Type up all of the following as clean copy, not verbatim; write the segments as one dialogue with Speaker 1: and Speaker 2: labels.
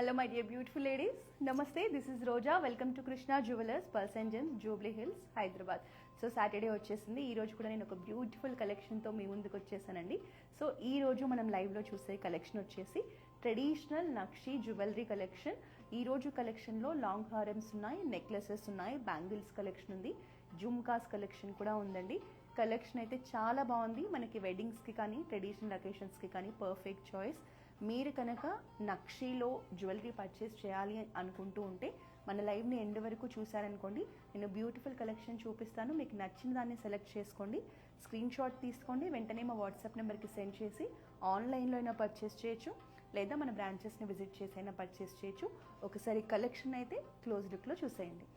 Speaker 1: Hello my dear beautiful ladies. Namaste. This is Roja. Welcome to Krishna Jewelers, Pearls and Gems, Jubilee Hills, Hyderabad. So Saturday వచ్చేసింది. ఈ రోజు కూడా నేను ఒక beautiful కలెక్షన్తో మీ ముందుకు వచ్చేసానండి. సో ఈ రోజు మనం లైవ్లో చూసే కలెక్షన్ వచ్చేసి ట్రెడిషనల్ నక్షి జ్యువెలరీ కలెక్షన్. ఈ రోజు కలెక్షన్లో లాంగ్ హారమ్స్ ఉన్నాయి, నెక్లెసెస్ ఉన్నాయి, బ్యాంగిల్స్ కలెక్షన్ ఉంది, జుమ్కాస్ కలెక్షన్ కూడా ఉందండి. కలెక్షన్ అయితే చాలా బాగుంది. మనకి వెడ్డింగ్స్కి కానీ ట్రెడిషనల్ అకేషన్స్కి కానీ పర్ఫెక్ట్ చాయిస్. మీరు కనుక నక్షీలో జ్యువెలరీ పర్చేస్ చేయాలి అనుకుంటూ ఉంటే మన లైవ్ని ఎండ్ వరకు చూసారనుకోండి, నేను బ్యూటిఫుల్ కలెక్షన్ చూపిస్తాను. మీకు నచ్చిన దాన్ని సెలెక్ట్ చేసుకోండి, స్క్రీన్ షాట్ తీసుకోండి, వెంటనే మా వాట్సాప్ నెంబర్కి సెండ్ చేసి ఆన్లైన్లో అయినా పర్చేస్ చేయొచ్చు, లేదా మన బ్రాంచెస్ని విజిట్ చేసి అయినా పర్చేస్ చేయొచ్చు. ఒకసారి కలెక్షన్ అయితే క్లోజ్ లుక్లో చూసేయండి.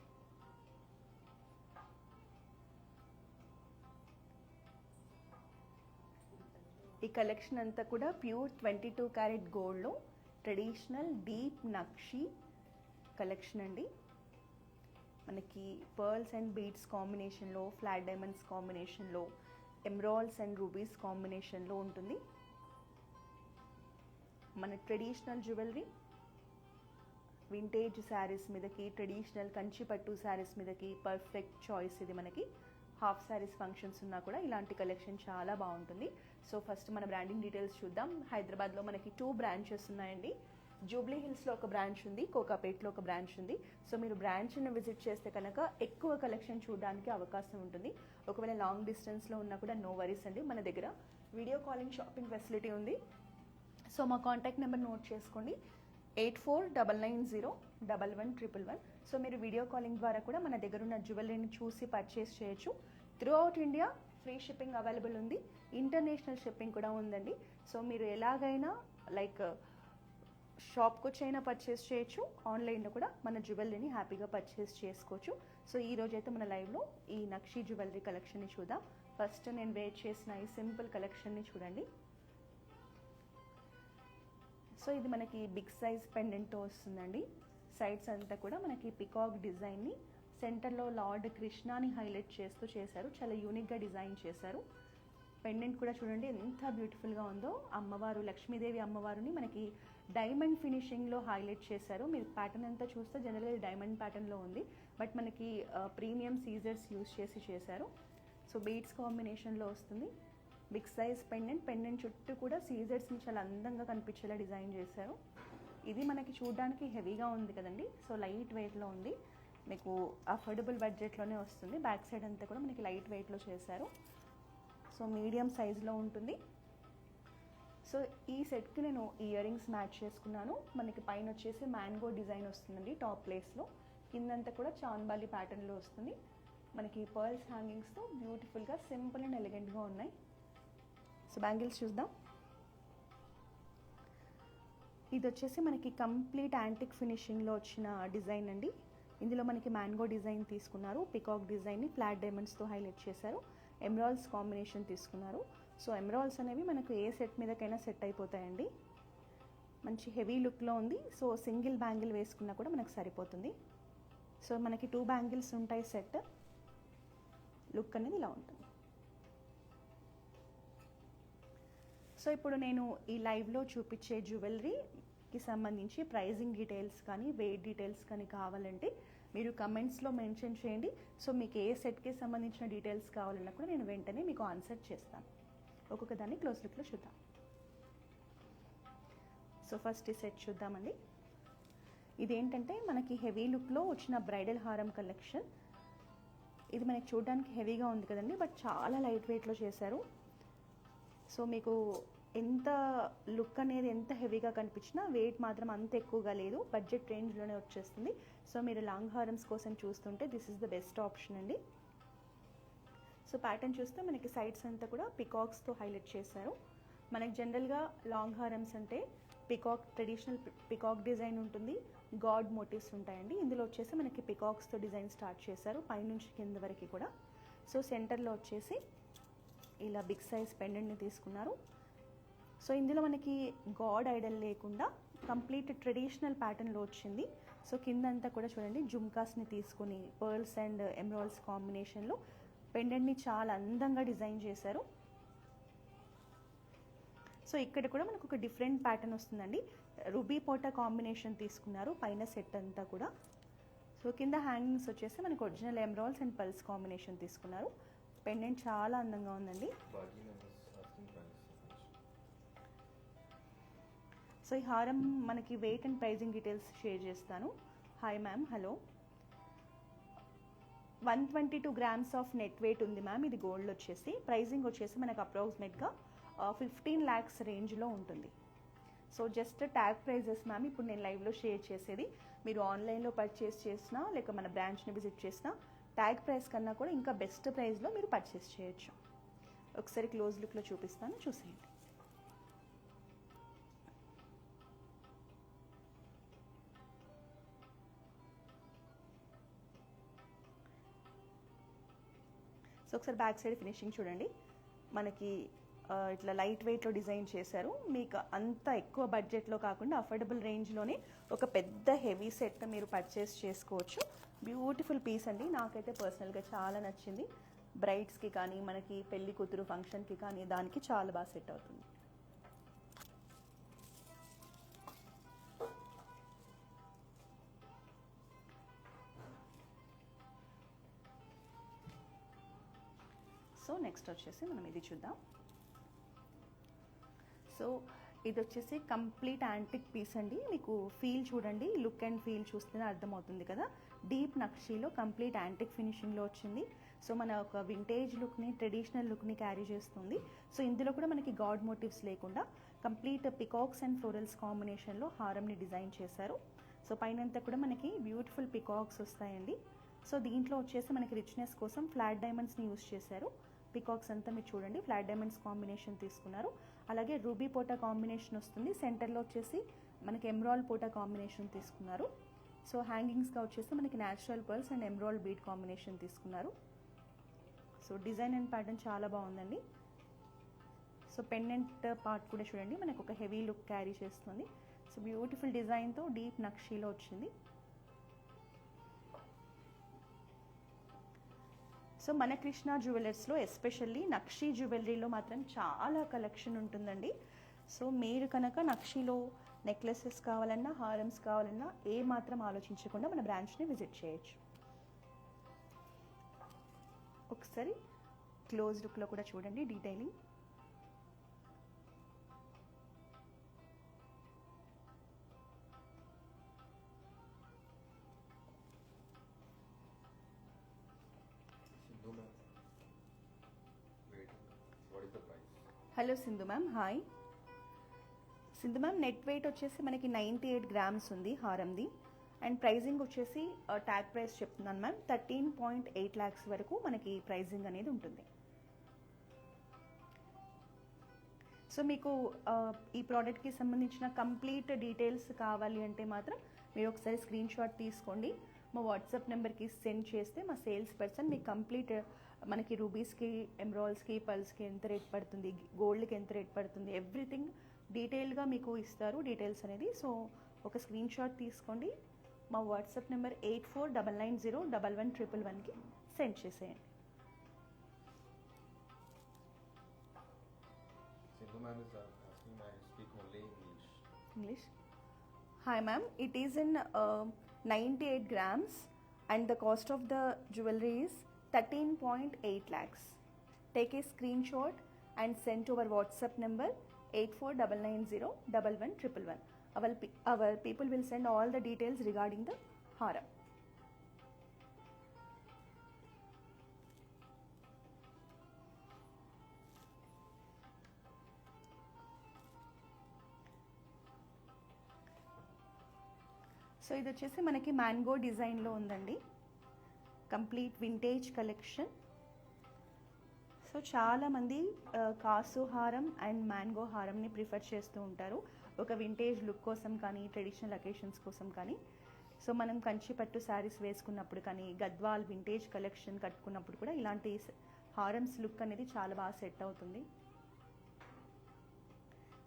Speaker 1: ఈ కలెక్షన్ అంతా కూడా ప్యూర్ 22 క్యారెట్ గోల్డ్లో ట్రెడిషనల్ డీప్ నక్షి కలెక్షన్ అండి. మనకి పర్ల్స్ అండ్ బీడ్స్ కాంబినేషన్లో, ఫ్లాట్ డైమండ్స్ కాంబినేషన్లో, ఎమరాల్డ్స్ అండ్ రూబీస్ కాంబినేషన్లో ఉంటుంది. మన ట్రెడిషనల్ జ్యువెలరీ వింటేజ్ శారీస్ మీదకి, ట్రెడిషనల్ కంచిపట్టు శారీస్ మీదకి పర్ఫెక్ట్ చాయిస్. ఇది మనకి హాఫ్ శారీస్ ఫంక్షన్స్ ఉన్నా కూడా ఇలాంటి కలెక్షన్ చాలా బాగుంటుంది. సో ఫస్ట్ మన బ్రాండింగ్ డీటెయిల్స్ చూద్దాం. హైదరాబాద్లో మనకి 2 బ్రాంచెస్ ఉన్నాయండి. జూబ్లీ హిల్స్లో ఒక బ్రాంచ్ ఉంది, కోకాపేట్లో ఒక బ్రాంచ్ ఉంది. సో మీరు బ్రాంచ్ని విజిట్ చేస్తే కనుక ఎక్కువ కలెక్షన్ చూడడానికి అవకాశం ఉంటుంది. ఒకవేళ లాంగ్ డిస్టెన్స్లో ఉన్నా కూడా నో వరీస్ అండి, మన దగ్గర వీడియో కాలింగ్ షాపింగ్ ఫెసిలిటీ ఉంది. సో మా కాంటాక్ట్ నెంబర్ నోట్ చేసుకోండి, 8499011111. సో మీరు వీడియో కాలింగ్ ద్వారా కూడా మన దగ్గర ఉన్న జ్యువెలరీని చూసి పర్చేస్ చేయొచ్చు. Through out India free shipping available ఉంది, ఇంటర్నేషనల్ షిప్పింగ్ కూడా ఉందండి. సో మీరు ఎలాగైనా లైక్ షాప్కి వచ్చైనా పర్చేస్ చేయొచ్చు, ఆన్లైన్లో కూడా మన జ్యువెలరీని హ్యాపీగా పర్చేస్ చేసుకోవచ్చు. సో ఈ రోజు అయితే మన లైవ్లో ఈ నక్షి జ్యువెలరీ కలెక్షన్ని చూద్దాం. ఫస్ట్ నేను వేర్ చేసిన ఈ సింపుల్ కలెక్షన్ని చూడండి. సో ఇది మనకి బిగ్ సైజ్ పెండెంట్తో వస్తుందండి. సైడ్స్ అంతా కూడా మనకి పికాక్ డిజైన్ని, సెంటర్లో లార్డ్ కృష్ణాని హైలైట్ చేస్తూ చేశారు. చాలా యూనిక్గా డిజైన్ చేశారు. పెండెంట్ కూడా చూడండి ఎంత బ్యూటిఫుల్గా ఉందో. అమ్మవారు, లక్ష్మీదేవి అమ్మవారిని మనకి డైమండ్ ఫినిషింగ్లో హైలైట్ చేశారు. మీరు ప్యాటర్న్ అంతా చూస్తే జనరల్గా డైమండ్ ప్యాటర్న్లో ఉంది, బట్ మనకి ప్రీమియం సీజర్స్ యూజ్ చేసి చేశారు. సో బీడ్స్ కాంబినేషన్లో వస్తుంది. బిగ్ సైజ్ పెండెంట్ చుట్టూ కూడా సీజర్స్ని చాలా అందంగా కనిపించేలా డిజైన్ చేశారు. ఇది మనకి చూడడానికి హెవీగా ఉంది కదండి, సో లైట్ వెయిట్లో ఉంది. మీకు అఫోర్డబుల్ బడ్జెట్లోనే వస్తుంది. బ్యాక్ సైడ్ అంతా కూడా మనకి లైట్ వెయిట్లో చేశారు. సో మీడియం సైజులో ఉంటుంది. సో ఈ సెట్కి నేను ఇయర్ రింగ్స్ మ్యాచ్ చేసుకున్నాను. మనకి పైన వచ్చేసి మ్యాంగో డిజైన్ వస్తుందండి టాప్ ప్లేస్లో, కిందంతా కూడా చాన్బాలి ప్యాటర్న్లో వస్తుంది. మనకి పర్ల్స్ హ్యాంగింగ్స్తో బ్యూటిఫుల్గా సింపుల్ అండ్ ఎలిగెంట్గా ఉన్నాయి. సో బ్యాంగిల్స్ చూద్దాం. ఇది వచ్చేసి మనకి కంప్లీట్ యాంటిక్ ఫినిషింగ్లో వచ్చిన డిజైన్ అండి. ఇందులో మనకి మ్యాంగో డిజైన్ తీసుకున్నారు, పికాక్ డిజైన్ని ఫ్లాట్ డైమండ్స్తో హైలైట్ చేశారు, ఎమరాల్డ్స్ కాంబినేషన్ తీసుకున్నారు. సో ఎమరాల్డ్స్ అనేవి మనకు ఏ సెట్ మీదకైనా సెట్ అయిపోతాయండి. మంచి హెవీ లుక్లో ఉంది. సో సింగిల్ బ్యాంగిల్ వేసుకున్నా కూడా మనకు సరిపోతుంది. సో మనకి 2 బ్యాంగిల్స్ ఉంటాయి సెట్. లుక్ అనేది ఇలా ఉంటుంది. సో ఇప్పుడు నేను ఈ లైవ్లో చూపించే జ్యువెలరీకి సంబంధించి ప్రైజింగ్ డీటెయిల్స్ కానీ వెయిట్ డీటెయిల్స్ కానీ కావాలంటే మీరు కమెంట్స్లో మెన్షన్ చేయండి. సో మీకు ఏ సెట్కి సంబంధించిన డీటెయిల్స్ కావాలన్నా కూడా నేను వెంటనే మీకు ఆన్సర్ చేస్తాను. ఒక్కొక్క దాన్ని క్లోజ్ లుక్లో చూద్దాం. సో ఫస్ట్ ఈ సెట్ చూద్దామండి. ఇదేంటంటే మనకి హెవీ లుక్లో వచ్చిన బ్రైడల్ హారం కలెక్షన్. ఇది మనకి చూడడానికి హెవీగా ఉంది కదండి, బట్ చాలా లైట్ వెయిట్లో చేశారు. సో మీకు ఎంత లుక్ అనేది ఎంత హెవీగా కనిపించినా వెయిట్ మాత్రం అంత ఎక్కువగా లేదు, బడ్జెట్ రేంజ్లోనే వచ్చేస్తుంది. సో మీరు లాంగ్ హారమ్స్ కోసం చూస్తుంటే this is the best option అండి. సో ప్యాటర్న్ చూస్తే మనకి సైడ్స్ అంతా కూడా పికాక్స్తో హైలైట్ చేశారు. మనకి జనరల్గా లాంగ్ హారమ్స్ అంటే పికాక్, ట్రెడిషనల్ పికాక్ డిజైన్ ఉంటుంది, గాడ్ మోటివ్స్ ఉంటాయండి. ఇందులో వచ్చేసి మనకి పికాక్స్తో డిజైన్ స్టార్ట్ చేశారు పైనుంచి కింద వరకు కూడా. సో సెంటర్లో వచ్చేసి ఇలా బిగ్ సైజ్ పెండెంట్ని తీసుకున్నారు. సో ఇందులో మనకి గాడ్ ఐడల్ లేకుండా కంప్లీట్ ట్రెడిషనల్ ప్యాటర్న్లో వచ్చింది. సో కిందంతా కూడా చూడండి జుమ్కాస్ని తీసుకుని పర్ల్స్ అండ్ ఎమరాల్డ్స్ కాంబినేషన్లో పెండెంట్ని చాలా అందంగా డిజైన్ చేశారు. సో ఇక్కడ కూడా మనకు ఒక డిఫరెంట్ ప్యాటర్న్ వస్తుందండి. రూబీ పోటా కాంబినేషన్ తీసుకున్నారు పైన సెట్ అంతా కూడా. సో కింద హ్యాంగింగ్స్ వచ్చేసి మనకు original emeralds and pearls combination తీసుకున్నారు. పెండెంట్ చాలా అందంగా ఉందండి. సో ఈ హారం మనకి weight and pricing details share చేస్తాను. Hi ma'am, hello. 122 grams of net weight ఉంది మ్యామ్. ఇది గోల్డ్ వచ్చేసి ప్రైజింగ్ వచ్చేసి మనకు అప్రాక్సిమేట్గా 15 lakhs రేంజ్లో ఉంటుంది. So just tag prices ma'am ఇప్పుడు నేను లైవ్లో షేర్ చేసేది. మీరు ఆన్లైన్లో పర్చేస్ చేసినా లేక మన బ్రాంచ్ని విజిట్ చేసినా ట్యాగ్ ప్రైస్ కన్నా కూడా ఇంకా బెస్ట్ ప్రైస్లో మీరు పర్చేస్ చేయొచ్చు. ఒకసారి క్లోజ్ లుక్లో చూపిస్తాను, చూసేయండి. సో ఒకసారి బ్యాక్ సైడ్ ఫినిషింగ్ చూడండి. మనకి ఇట్లా లైట్ వెయిట్లో డిజైన్ చేశారు. మీకు అంత ఎక్కువ బడ్జెట్లో కాకుండా అఫోర్డబుల్ రేంజ్లోనే ఒక పెద్ద హెవీ సెట్ మీరు పర్చేస్ చేసుకోవచ్చు. బ్యూటిఫుల్ పీస్ అండి. నాకైతే పర్సనల్గా చాలా నచ్చింది. బ్రైడ్స్కి కానీ మనకి పెళ్లి కూతురు ఫంక్షన్కి కానీ దానికి చాలా బాగా సెట్ అవుతుంది. సో నెక్స్ట్ వచ్చేసి మనం ఇది చూద్దాం. సో ఇది వచ్చేసి కంప్లీట్ యాంటిక్ పీస్ అండి. మీకు ఫీల్ చూడండి, లుక్ అండ్ ఫీల్ చూస్తేనే అర్థమవుతుంది కదా. డీప్ నక్షీలో కంప్లీట్ యాంటిక్ ఫినిషింగ్లో వచ్చింది. సో మన ఒక వింటేజ్ లుక్ని, ట్రెడిషనల్ లుక్ని క్యారీ చేస్తుంది. సో ఇందులో కూడా మనకి గాడ్ మోటివ్స్ లేకుండా కంప్లీట్ పికాక్స్ అండ్ ఫ్లోరల్స్ కాంబినేషన్లో హారంని డిజైన్ చేశారు. సో పైనంతా కూడా మనకి బ్యూటిఫుల్ పికాక్స్ వస్తాయండి. సో దీంట్లో వచ్చేసి మనకి రిచ్నెస్ కోసం ఫ్లాట్ డైమండ్స్ని యూస్ చేశారు. పికాక్స్ అంతా మీరు చూడండి ఫ్లాట్ డైమండ్స్ కాంబినేషన్ తీసుకున్నారు. అలాగే రూబీ పోటా కాంబినేషన్ వస్తుంది. సెంటర్లో వచ్చేసి మనకి ఎమరాల్డ్ పోటా కాంబినేషన్ తీసుకున్నారు. సో హ్యాంగింగ్స్గా వచ్చేసి మనకి natural pearls and emerald bead combination తీసుకున్నారు. సో డిజైన్ అండ్ ప్యాటర్న్ చాలా బాగుందండి. సో పెండెంట్ పార్ట్ కూడా చూడండి, మనకు ఒక హెవీ లుక్ క్యారీ చేస్తుంది. సో బ్యూటిఫుల్ డిజైన్తో డీప్ నక్షీలో వచ్చింది. సో మన కృష్ణ జ్యువెలర్స్లో ఎస్పెషల్లీ నక్షీ జ్యువెలరీలో మాత్రం చాలా కలెక్షన్ ఉంటుందండి. సో మీరు కనుక నక్షీలో నెక్లెసెస్ కావాలన్నా, హారమ్స్ కావాలన్నా ఏ మాత్రం ఆలోచించకుండా మన బ్రాంచ్ని విజిట్ చేయొచ్చు. ఒకసారి క్లోజ్ లుక్లో కూడా చూడండి detailing. Hello Sindhu ma'am, hi. Sindhu ma'am net weight వచ్చేసి మనకి 98 grams ఉంది హారంది. అండ్ ప్రైజింగ్ వచ్చేసి ట్యాగ్ ప్రైస్ చెప్తున్నాను మ్యామ్, 13.8 lakhs వరకు మనకి ప్రైజింగ్ అనేది ఉంటుంది. సో మీకు ఈ ప్రోడక్ట్కి సంబంధించిన కంప్లీట్ డీటెయిల్స్ కావాలి అంటే మాత్రం మీరు ఒకసారి స్క్రీన్ షాట్ తీసుకోండి, మా వాట్సాప్ నెంబర్కి సెండ్ చేస్తే మా సేల్స్ పర్సన్ మీకు కంప్లీట్ మనకి రూబీస్కి, ఎమరాల్డ్స్కి, పల్స్కి ఎంత రేట్ పడుతుంది, గోల్డ్కి ఎంత రేట్ పడుతుంది, ఎవ్రీథింగ్ డీటెయిల్గా మీకు ఇస్తారు డీటెయిల్స్ అనేది. సో ఒక స్క్రీన్ షాట్ తీసుకోండి, మా వాట్సాప్ నెంబర్ 8499011111కి సెండ్ చేసేయండి. English. Hi ma'am, it is in 98 grams and the cost of the jewelry is 13.8 lakhs. Take a screenshot and send to our WhatsApp number 8499011111. Our people will send all the details regarding the haram. So ఇది వచ్చేసి మనకి mango డిజైన్లో ఉందండి, complete vintage collection. So చాలామంది కాసు హారం and mango హారంని prefer చేస్తూ ఉంటారు ఒక వింటేజ్ లుక్ కోసం కానీ, ట్రెడిషనల్ అకేషన్స్ కోసం కానీ. సో మనం కంచిపట్టు శారీస్ వేసుకున్నప్పుడు కానీ, గద్వాల్ వింటేజ్ కలెక్షన్ కట్టుకున్నప్పుడు కూడా ఇలాంటి హారమ్స్ లుక్ అనేది చాలా బాగా సెట్ అవుతుంది.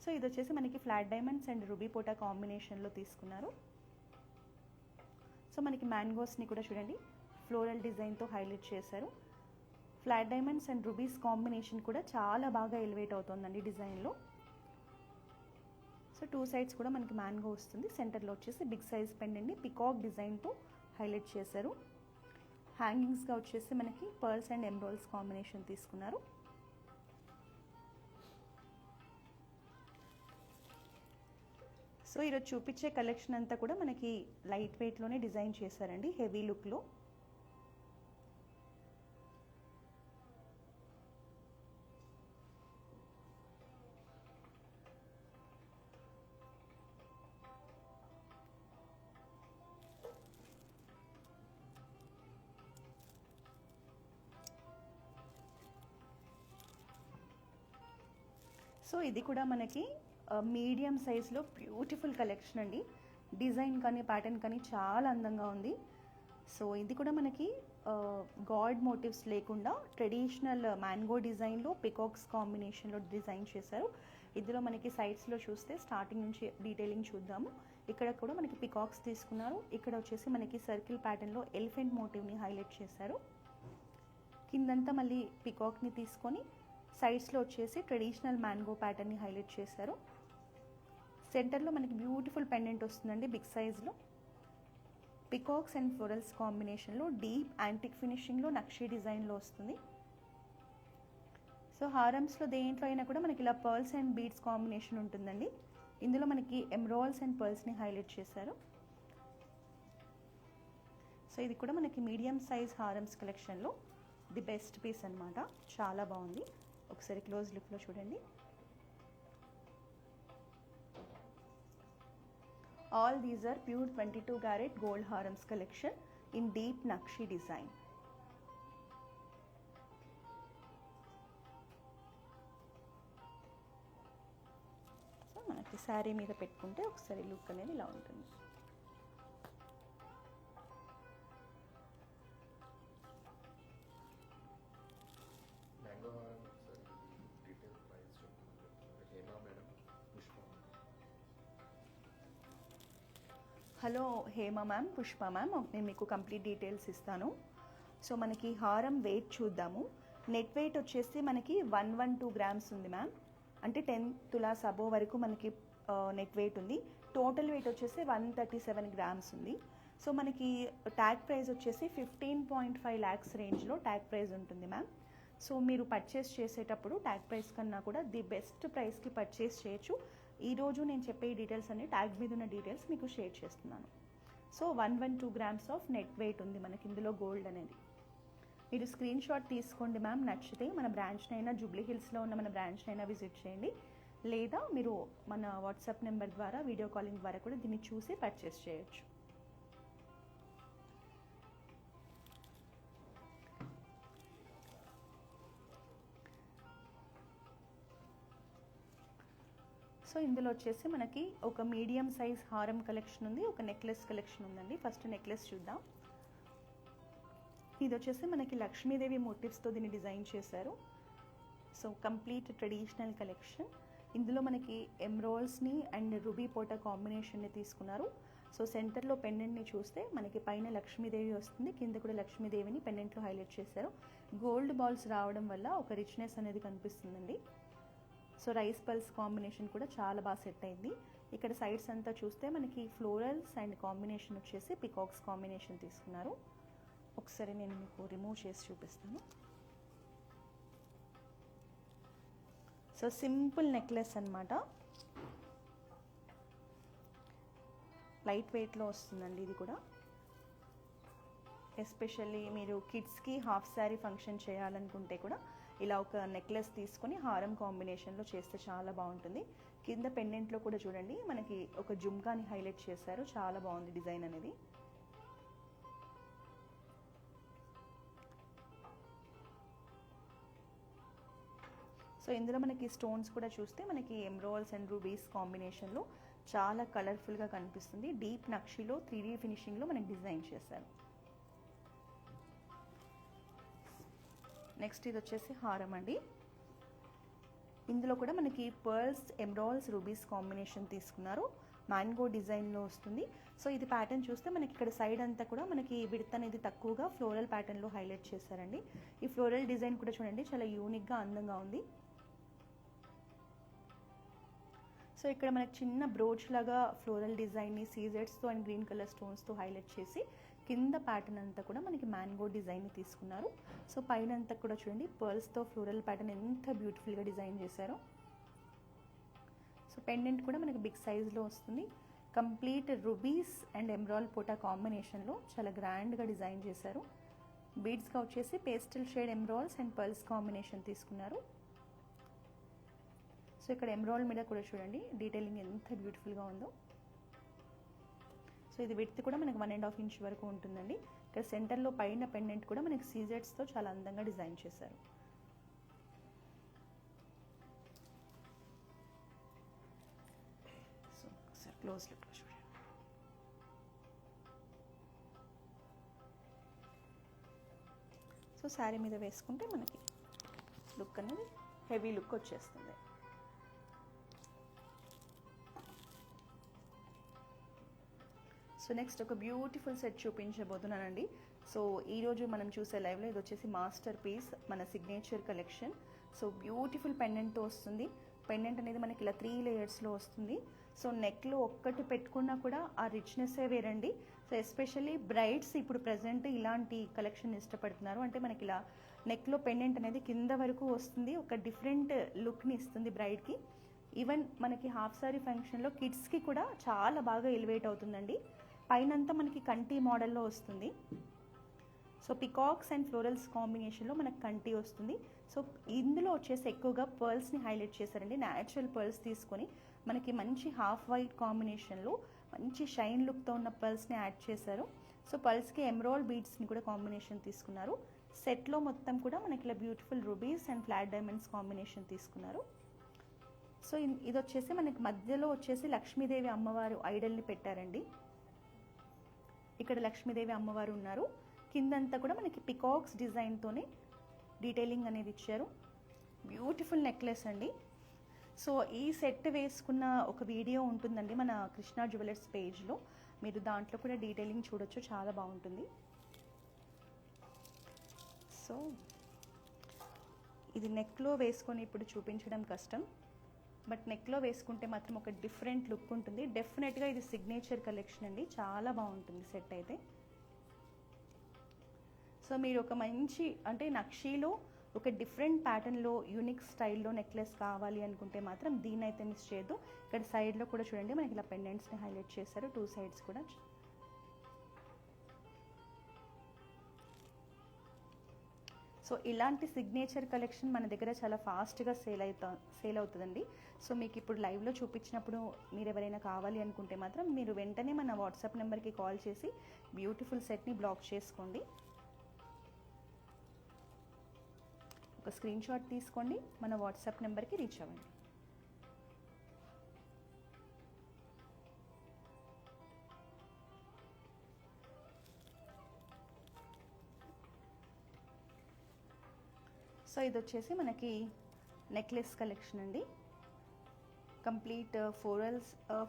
Speaker 1: సో ఇది వచ్చేసి మనకి ఫ్లాట్ డైమండ్స్ అండ్ రూబీ పోటా కాంబినేషన్లో తీసుకున్నారు. సో మనకి మ్యాంగోస్ని కూడా చూడండి ఫ్లోరల్ డిజైన్తో హైలైట్ చేశారు. Flat diamonds and rubies combination కూడా చాలా బాగా ఎలివేట్ అవుతుందండి డిజైన్లో. సో 2 సైడ్స్ కూడా మనకి మ్యాంగో వస్తుంది. సెంటర్లో వచ్చేసి బిగ్ సైజ్ పెండెంట్ని పికాక్ డిజైన్తో హైలైట్ చేశారు. హ్యాంగింగ్స్గా వచ్చేసి మనకి పర్ల్స్ అండ్ ఎమ్రాల్స్ కాంబినేషన్ తీసుకున్నారు. సో ఈరోజు చూపించే కలెక్షన్ అంతా కూడా మనకి లైట్ వెయిట్లోనే డిజైన్ చేశారండి, హెవీ లుక్లో. సో ఇది కూడా మనకి మీడియం సైజ్లో బ్యూటిఫుల్ కలెక్షన్ అండి. డిజైన్ కానీ ప్యాటర్న్ కానీ చాలా అందంగా ఉంది. సో ఇది కూడా మనకి గాడ్ మోటివ్స్ లేకుండా ట్రెడిషనల్ మ్యాంగో డిజైన్లో పికాక్స్ కాంబినేషన్లో డిజైన్ చేశారు. ఇందులో మనకి సైడ్స్లో చూస్తే స్టార్టింగ్ నుంచి డీటెయిలింగ్ చూద్దాము. ఇక్కడ కూడా మనకి పికాక్స్ తీసుకున్నారు. ఇక్కడ వచ్చేసి మనకి సర్కిల్ ప్యాటర్న్లో ఎలిఫెంట్ మోటివ్ని హైలైట్ చేశారు. కిందంతా మళ్ళీ పికాక్ని తీసుకొని సైడ్స్లో వచ్చేసి ట్రెడిషనల్ మ్యాంగో ప్యాటర్న్ని హైలైట్ చేశారు. సెంటర్లో మనకి బ్యూటిఫుల్ పెండెంట్ వస్తుందండి బిగ్ సైజ్లో. పికాక్స్ అండ్ ఫ్లోరల్స్ కాంబినేషన్లో డీప్ యాంటిక్ ఫినిషింగ్లో నక్షీ డిజైన్లో వస్తుంది. సో హారమ్స్లో దేంట్లో అయినా కూడా మనకి ఇలా పర్ల్స్ అండ్ బీడ్స్ కాంబినేషన్ ఉంటుందండి. ఇందులో మనకి ఎమ్రాల్స్ అండ్ పర్ల్స్ని హైలైట్ చేశారు. సో ఇది కూడా మనకి మీడియం సైజ్ హారమ్స్ కలెక్షన్లో ది బెస్ట్ పీస్ అనమాట. చాలా బాగుంది. ఒకసారి క్లోజ్ లుక్లో చూడండి. All these are pure 22 carat gold harams collection in deep Nakshi design. So మనకి శారీ మీద పెట్టుకుంటే ఒకసారి లుక్ అనేది ఇలా ఉంటుంది. Hello Hema ma'am, Pushpa ma'am, నేను మీకు కంప్లీట్ డీటెయిల్స్ ఇస్తాను. సో మనకి హారం వెయిట్ చూద్దాము. నెట్ వెయిట్ వచ్చేసి మనకి 112 grams ఉంది మ్యామ్. అంటే 10 తులాస్ అబోవ్ వరకు మనకి నెట్ వెయిట్ ఉంది. టోటల్ వెయిట్ వచ్చేసి 137 grams ఉంది. సో మనకి ట్యాగ్ ప్రైస్ వచ్చేసి 15.5 lakhs రేంజ్లో ట్యాగ్ ప్రైస్ ఉంటుంది మ్యామ్. సో మీరు పర్చేస్ చేసేటప్పుడు ట్యాగ్ ప్రైస్ కన్నా కూడా ది బెస్ట్ ప్రైస్కి పర్చేస్ చేయొచ్చు. ఈరోజు నేను చెప్పే డీటెయిల్స్ అన్ని ట్యాగ్ మీద ఉన్న డీటెయిల్స్ మీకు షేర్ చేస్తున్నాను. So 112 grams of net weight ఉంది మనకి ఇందులో గోల్డ్ అనేది. మీరు స్క్రీన్ షాట్ తీసుకోండి మ్యామ్. నచ్చితే మన బ్రాంచ్నైనా జూబ్లీ హిల్స్లో ఉన్న మన బ్రాంచ్నైనా విజిట్ చేయండి, లేదా మీరు మన వాట్సాప్ నెంబర్ ద్వారా వీడియో కాలింగ్ ద్వారా కూడా దీన్ని చూసి పర్చేస్ చేయొచ్చు. సో ఇందులో వచ్చేసి మనకి ఒక మీడియం సైజ్ హారం కలెక్షన్ ఉంది, ఒక నెక్లెస్ కలెక్షన్ ఉందండి. ఫస్ట్ నెక్లెస్ చూద్దాం. ఇది వచ్చేసి మనకి లక్ష్మీదేవి మోటివ్స్తో దీన్ని డిజైన్ చేశారు. So complete traditional collection. ఇందులో మనకి ఎమ్రాల్స్ని అండ్ రూబీ పోటా కాంబినేషన్ని తీసుకున్నారు. సో సెంటర్లో పెండెంట్ని చూస్తే మనకి పైన లక్ష్మీదేవి వస్తుంది, కింద కూడా లక్ష్మీదేవిని పెండెంట్లో హైలైట్ చేశారు. గోల్డ్ బాల్స్ రావడం వల్ల ఒక రిచ్నెస్ అనేది కనిపిస్తుందండి. సో రైస్ పల్స్ కాంబినేషన్ కూడా చాలా బాగా సెట్ అయింది. ఇక్కడ సైడ్స్ అంతా చూస్తే మనకి ఫ్లోరల్స్ అండ్ కాంబినేషన్ వచ్చేసి పికాక్స్ కాంబినేషన్ తీసుకున్నారు. ఒకసారి నేను మీకు రిమూవ్ చేసి చూపిస్తాను. సో సింపుల్ నెక్లెస్ అన్నమాట. లైట్ వెయిట్లో వస్తుందండి ఇది కూడా. ఎస్పెషల్లీ మీరు కిడ్స్కి హాఫ్ శారీ ఫంక్షన్ చేయాలనుకుంటే కూడా ఇలా ఒక నెక్లెస్ తీసుకొని హారం కాంబినేషన్లో చేస్తే చాలా బాగుంటుంది. కింద పెండెంట్లో కూడా చూడండి మనకి ఒక జుమ్కాని హైలైట్ చేశారు. చాలా బాగుంది డిజైన్ అనేది. సో ఇందులో మనకి స్టోన్స్ కూడా చూస్తే మనకి ఎమ్రాల్స్ అండ్ రూబీస్ కాంబినేషన్లో చాలా కలర్ఫుల్గా కనిపిస్తుంది. డీప్ నక్షిలో 3D ఫినిషింగ్లో మనకి డిజైన్ చేశారు. నెక్స్ట్ ఇది వచ్చేసి హారం అండి. ఇందులో కూడా మనకి పర్ల్స్, ఎమ్రాల్స్, రూబీస్ కాంబినేషన్ తీసుకున్నారు. మ్యాంగో డిజైన్లో వస్తుంది. సో ఇది ప్యాటర్న్ చూస్తే మనకి ఇక్కడ సైడ్ అంతా కూడా మనకి విడ్త్ అనేది తక్కువగా ఫ్లోరల్ ప్యాటర్న్లో హైలైట్ చేశారండి. ఈ ఫ్లోరల్ డిజైన్ కూడా చూడండి చాలా యూనిక్గా అందంగా ఉంది. సో ఇక్కడ మనకి చిన్న బ్రోచ్ లాగా ఫ్లోరల్ డిజైన్ని సీజెడ్స్తో అండ్ గ్రీన్ కలర్ స్టోన్స్తో హైలైట్ చేసి కింద ప్యాటర్న్ అంతా కూడా మనకి మ్యాంగో డిజైన్ని తీసుకున్నారు. సో పైన అంతా కూడా చూడండి పర్ల్స్తో ఫ్లోరల్ ప్యాటర్న్ ఎంత బ్యూటిఫుల్గా డిజైన్ చేశారో. సో పెండెంట్ కూడా మనకి బిగ్ సైజ్లో వస్తుంది. కంప్లీట్ రుబీస్ అండ్ ఎమరాల్డ్ పోటా కాంబినేషన్లో చాలా గ్రాండ్గా డిజైన్ చేశారు. బీడ్స్గా వచ్చేసి pastel shade emeralds and pearls combination తీసుకున్నారు. సో ఇక్కడ ఎమరాల్డ్ మీద కూడా చూడండి డీటెయిలింగ్ ఎంత బ్యూటిఫుల్గా ఉందో. సో ఇది విడ్త్ కూడా మనకి 1.5 ఇంచ్ వరకు ఉంటుందండి. ఇక్కడ సెంటర్లో పైన పెండెంట్ కూడా మనకి సీజెడ్స్తో చాలా అందంగా డిజైన్ చేశారు. సో సార్ క్లోజ్ లుక్లో చూడండి. సో శారీ మీద వేసుకుంటే మనకి లుక్ అనేది హెవీ లుక్ వచ్చేస్తుంది. సో నెక్స్ట్ ఒక బ్యూటిఫుల్ సెట్ చూపించబోతున్నానండి. సో ఈరోజు మనం చూసే లైవ్లో ఇది వచ్చేసి మాస్టర్ పీస్, మన సిగ్నేచర్ కలెక్షన్. సో బ్యూటిఫుల్ పెండెంట్తో వస్తుంది. పెండెంట్ అనేది మనకి ఇలా 3 లేయర్స్లో వస్తుంది. సో నెక్లో ఒక్కటి పెట్టుకున్నా కూడా ఆ రిచ్నెస్సే వేరండి. సో ఎస్పెషల్లీ బ్రైడ్స్ ఇప్పుడు ప్రజెంట్ ఇలాంటి కలెక్షన్ ఇష్టపడుతున్నారు. అంటే మనకి ఇలా నెక్లో పెండెంట్ అనేది కింద వరకు వస్తుంది, ఒక డిఫరెంట్ లుక్ని ఇస్తుంది బ్రైడ్కి. ఈవెన్ మనకి హాఫ్ సారీ ఫంక్షన్లో కిడ్స్కి కూడా చాలా బాగా ఎలివేట్ అవుతుందండి. పైనంతా మనకి కంటి మోడల్లో వస్తుంది. సో పికాక్స్ అండ్ ఫ్లోరల్స్ కాంబినేషన్లో మనకు కంటి వస్తుంది. సో ఇందులో వచ్చేసి ఎక్కువగా పర్ల్స్ని హైలైట్ చేశారండి. న్యాచురల్ పర్ల్స్ తీసుకొని మనకి మంచి హాఫ్ వైట్ కాంబినేషన్లో మంచి షైన్ లుక్తో ఉన్న పర్ల్స్ని యాడ్ చేశారు. సో పర్ల్స్కి ఎమరాల్డ్ బీడ్స్ని కూడా కాంబినేషన్ తీసుకున్నారు. సెట్లో మొత్తం కూడా మనకి ఇలా beautiful rubies and flat diamonds combination తీసుకున్నారు. సో ఇది వచ్చేసి మనకి మధ్యలో వచ్చేసి లక్ష్మీదేవి అమ్మవారు ఐడల్ని పెట్టారండి. ఇక్కడ లక్ష్మీదేవి అమ్మవారు ఉన్నారు. కిందంతా కూడా మనకి పికాక్స్ డిజైన్తోనే డీటెయిలింగ్ అనేది ఇచ్చారు. బ్యూటిఫుల్ నెక్లెస్ అండి. సో ఈ సెట్ వేసుకున్న ఒక వీడియో ఉంటుందండి మన కృష్ణ జ్యువెలర్స్ పేజ్లో, మీరు దాంట్లో కూడా డీటెయిలింగ్ చూడొచ్చు, చాలా బాగుంటుంది. సో ఇది నెక్లో వేసుకొని ఇప్పుడు చూపించడం కష్టం, బట్ నెక్లో వేసుకుంటే మాత్రం ఒక డిఫరెంట్ లుక్ ఉంటుంది. డెఫినెట్గా ఇది సిగ్నేచర్ కలెక్షన్ అండి, చాలా బాగుంటుంది సెట్ అయితే. సో మీరు ఒక మంచి అంటే నక్షీలో ఒక డిఫరెంట్ ప్యాటర్న్లో యూనిక్ స్టైల్లో నెక్లెస్ కావాలి అనుకుంటే మాత్రం దీన్ని అయితే మిస్ చేయొద్దు. ఇక్కడ సైడ్లో కూడా చూడండి మనకి ఇలా పెండెంట్స్ని హైలైట్ చేశారు, 2 సైడ్స్ కూడా. సో ఇలాంటి సిగ్నేచర్ కలెక్షన్ మన దగ్గర చాలా ఫాస్ట్గా సేల్ అవుతుందండి. సో మీకు ఇప్పుడు లైవ్లో చూపించినప్పుడు మీరు ఎవరైనా కావాలి అనుకుంటే మాత్రం మీరు వెంటనే మన వాట్సాప్ నెంబర్కి కాల్ చేసి బ్యూటిఫుల్ సెట్ని బ్లాక్ చేసుకోండి. ఒక స్క్రీన్ షాట్ తీసుకోండి, మన వాట్సాప్ నెంబర్కి రీచ్ అవ్వండి. సో ఇది వచ్చేసి మనకి నెక్లెస్ కలెక్షన్ అండి. కంప్లీట్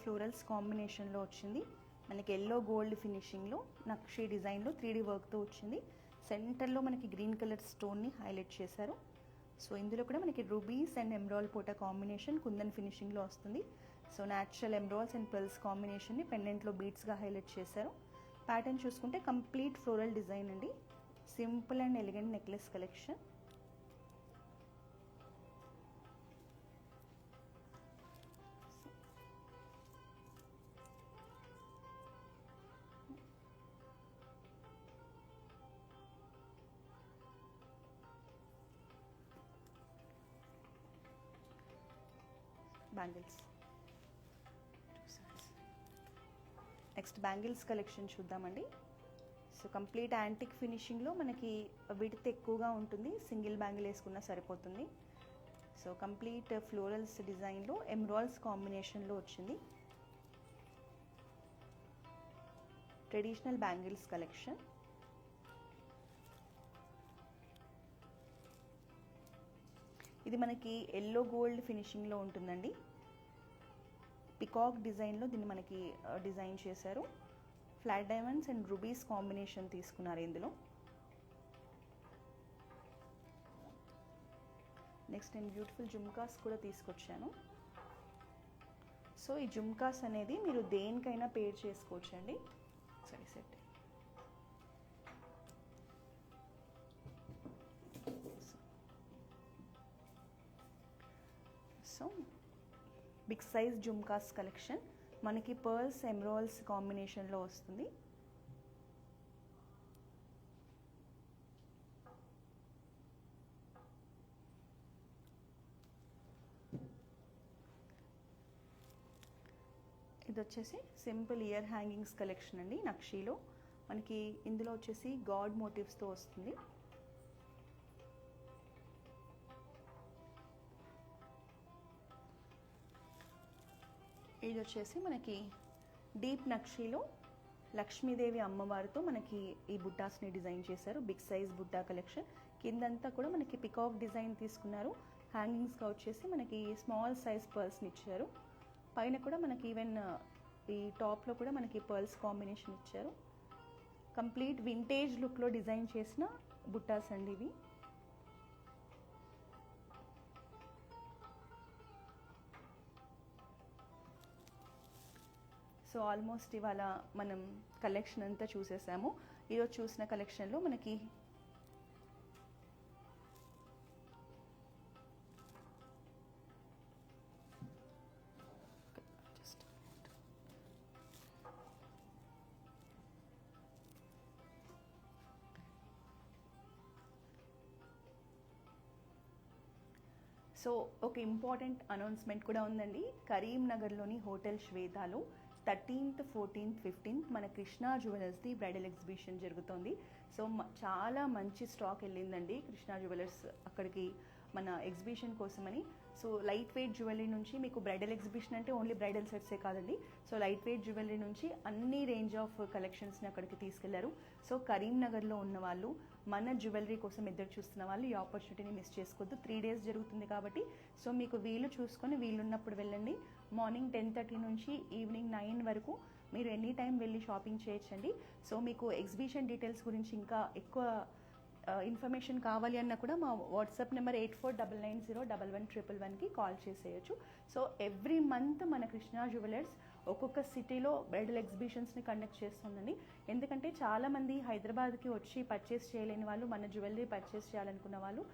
Speaker 1: ఫ్లోరల్స్ కాంబినేషన్లో వచ్చింది. మనకి ఎల్లో గోల్డ్ ఫినిషింగ్లో నక్షి డిజైన్లో 3D వర్క్తో వచ్చింది. సెంటర్లో మనకి గ్రీన్ కలర్ స్టోన్ని హైలైట్ చేశారు. సో ఇందులో కూడా మనకి రూబీస్ అండ్ ఎమరాల్డ్ పోటా కాంబినేషన్ కుందన్ ఫినిషింగ్లో వస్తుంది. So natural emeralds and pearls కాంబినేషన్ని పెండెంట్లో బీడ్స్గా హైలైట్ చేశారు. ప్యాటర్న్ చూసుకుంటే కంప్లీట్ ఫ్లోరల్ డిజైన్ అండి. Simple and elegant necklace collection. Bangles, next bangles collection చూద్దామండి. సో కంప్లీట్ యాంటిక్ ఫినిషింగ్లో మనకి విడ్త్ ఎక్కువగా ఉంటుంది, సింగిల్ బ్యాంగిల్ వేసుకున్నా సరిపోతుంది. సో కంప్లీట్ ఫ్లోరల్స్ డిజైన్లో ఎమరాల్డ్స్ కాంబినేషన్లో వచ్చింది. Traditional bangles collection. ఇది మనకి ఎల్లో గోల్డ్ ఫినిషింగ్లో ఉంటుందండి. పికాక్ డిజైన్లో దీన్ని మనకి డిజైన్ చేశారు. Flat diamonds and rubies combination తీసుకున్నారు ఇందులో. నెక్స్ట్ నేను బ్యూటిఫుల్ జుమ్కాస్ కూడా తీసుకొచ్చాను. సో ఈ జుమ్కాస్ అనేది మీరు దేనికైనా పేర్ చేసుకోవచ్చు అండి. సరే set. So big size jhumkas collection మనకి పర్ల్స్ ఎమరాల్డ్స్ కాంబినేషన్లో వస్తుంది. ఇది వచ్చేసి సింపుల్ ఇయర్ హ్యాంగింగ్స్ కలెక్షన్ అండి. నక్షీలో మనకి ఇందులో వచ్చేసి గాడ్ మోటివ్స్తో వస్తుంది. ఇది వచ్చేసి మనకి డీప్ నక్షీలో లక్ష్మీదేవి అమ్మవారితో మనకి ఈ బుట్టాస్ని డిజైన్ చేశారు. బిగ్ సైజ్ బుట్టా కలెక్షన్. కిందంతా కూడా మనకి పికాక్ డిజైన్ తీసుకున్నారు. హ్యాంగింగ్స్గా వచ్చేసి మనకి స్మాల్ సైజ్ పర్ల్స్ని ఇచ్చారు. పైన కూడా మనకి ఈవెన్ ఈ టాప్లో కూడా మనకి పర్ల్స్ కాంబినేషన్ ఇచ్చారు. కంప్లీట్ వింటేజ్ లుక్లో డిజైన్ చేసిన బుట్టాస్ అండి ఇవి. సో ఆల్మోస్ట్ ఇవాళ మనం కలెక్షన్ అంతా చూసేసాము. ఈరోజు చూసిన కలెక్షన్లో మనకి సో ఒక ఇంపార్టెంట్ అనౌన్స్మెంట్ కూడా ఉందండి. కరీంనగర్లోని హోటల్ శ్వేతాలో 13th, 14th, 15th మన కృష్ణా జ్యువెలర్స్ది బ్రైడల్ ఎగ్జిబిషన్ జరుగుతోంది. సో చాలా మంచి స్టాక్ వెళ్ళిందండి కృష్ణా జ్యువెలర్స్ అక్కడికి మన ఎగ్జిబిషన్ కోసమని. సో లైట్ వెయిట్ జ్యువెలరీ నుంచి మీకు బ్రైడల్ ఎగ్జిబిషన్ అంటే ఓన్లీ బ్రైడల్ సెట్సే కాదండి. సో లైట్ వెయిట్ జ్యువెలరీ నుంచి అన్ని రేంజ్ ఆఫ్ కలెక్షన్స్ని అక్కడికి తీసుకెళ్లారు. సో కరీంనగర్లో ఉన్న వాళ్ళు మన జ్యువెలరీ కోసం ఎదురు చూస్తున్న వాళ్ళు ఈ ఆపర్చునిటీని మిస్ చేసుకోవద్దు. 3 days జరుగుతుంది కాబట్టి సో మీకు వీలు చూసుకొని వీలున్నప్పుడు వెళ్ళండి. మార్నింగ్ 10:30 నుంచి ఈవినింగ్ 9 వరకు మీరు ఎనీ టైం వెళ్ళి షాపింగ్ చేయొచ్చండి. సో మీకు ఎగ్జిబిషన్ డీటెయిల్స్ గురించి ఇంకా ఎక్కువ ఇన్ఫర్మేషన్ కావాలి అన్నా కూడా మా వాట్సాప్ నెంబర్ 8499011111కి కాల్ చేసేయచ్చు. సో ఎవ్రీ మంత్ మన కృష్ణా జ్యువెలర్స్ ఒక్కొక్క సిటీలో బ్రైడల్ ఎగ్జిబిషన్స్ని కండక్ట్ చేస్తుందండి. ఎందుకంటే చాలామంది హైదరాబాద్కి వచ్చి పర్చేస్ చేయలేని వాళ్ళు మన జ్యువెలరీ పర్చేస్ చేయాలనుకున్న వాళ్ళు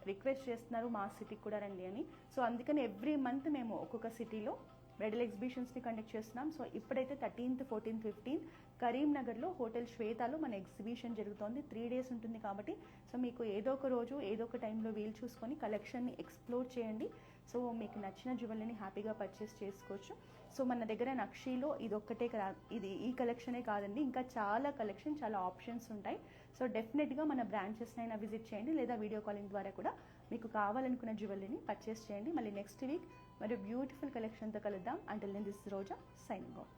Speaker 1: రిక్వెస్ట్ చేస్తున్నారు మా సిటీకి కూడా రండి అని. సో అందుకని ఎవ్రీ మంత్ మేము ఒక్కొక్క సిటీలో బ్రైడల్ ఎగ్జిబిషన్స్ని కండక్ట్ చేస్తున్నాం. సో ఇప్పుడైతే 13th, 14th, 15th కరీంనగర్లో హోటల్ శ్వేతాలో మన ఎగ్జిబిషన్ జరుగుతోంది. 3 days ఉంటుంది కాబట్టి సో మీకు ఏదో ఒక రోజు ఏదో ఒక టైంలో వీలు చూసుకొని కలెక్షన్ని ఎక్స్ప్లోర్ చేయండి. సో మీకు నచ్చిన జ్యువెలరీని హ్యాపీగా పర్చేస్ చేసుకోవచ్చు. సో మన దగ్గర నక్షీలో ఇది ఈ కలెక్షనే కాదండి, ఇంకా చాలా కలెక్షన్, చాలా ఆప్షన్స్ ఉంటాయి. సో డెఫినెట్గా మన బ్రాంచెస్ని అయినా విజిట్ చేయండి లేదా వీడియో కాలింగ్ ద్వారా కూడా మీకు కావాలనుకున్న జ్యువెలరీని పర్చేస్ చేయండి. మళ్ళీ నెక్స్ట్ వీక్ మరి బ్యూటిఫుల్ కలెక్షన్తో కలుద్దాం. Until then this is Roja signing of.